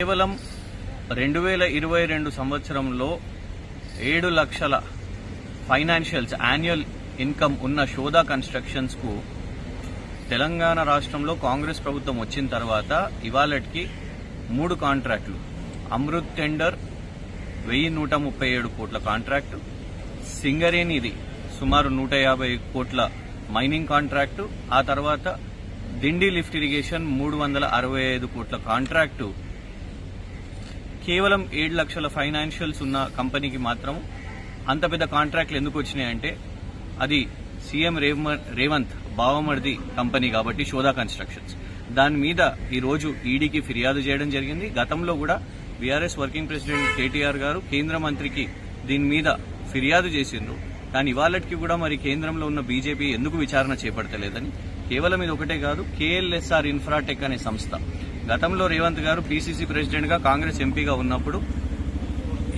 కేవలం 2022 సంవత్సరంలో 7 లక్షల ఫైనాన్షియల్స్ యాన్యువల్ ఇన్కమ్ ఉన్న శోధా కన్స్ట్రక్షన్స్ కు తెలంగాణ రాష్ట్రంలో కాంగ్రెస్ ప్రభుత్వం వచ్చిన తర్వాత ఇవాళకి 3 కాంట్రాక్టులు అమృత్ టెండర్ 1137 కోట్ల కాంట్రాక్టు, సింగరేణిది సుమారు 150 కోట్ల మైనింగ్ కాంట్రాక్టు, ఆ తర్వాత దిండి లిఫ్ట్ ఇరిగేషన్ 365 కోట్ల కాంట్రాక్టు కేవలం 7 లక్షల ఫైనాన్షియల్స్ ఉన్న కంపెనీకి మాత్రం అంత పెద్ద కాంట్రాక్ట్లు ఎందుకు వచ్చినాయంటే అది సీఎం రేవంత్ బావమర్ది కంపెనీ కాబట్టి శోధా కన్స్ట్రక్షన్స్ దాని మీద ఈ రోజు ఈడీకి ఫిర్యాదు చేయడం జరిగింది. గతంలో కూడా బీఆర్ఎస్ వర్కింగ్ ప్రెసిడెంట్ కేటీఆర్ గారు కేంద్ర మంత్రికి దీని మీద ఫిర్యాదు చేసిండ్రు. కానీ ఇవాళకి కూడా మరి కేంద్రంలో ఉన్న బీజేపీ ఎందుకు విచారణ చేపడతలేదని, కేవలం ఇది ఒకటే కాదు, కేఎల్ఎస్ఆర్ ఇన్ఫ్రాటెక్ అనే సంస్థ గతంలో రేవంత్ గారు పీసీసీ ప్రెసిడెంట్ గా కాంగ్రెస్ ఎంపీగా ఉన్నప్పుడు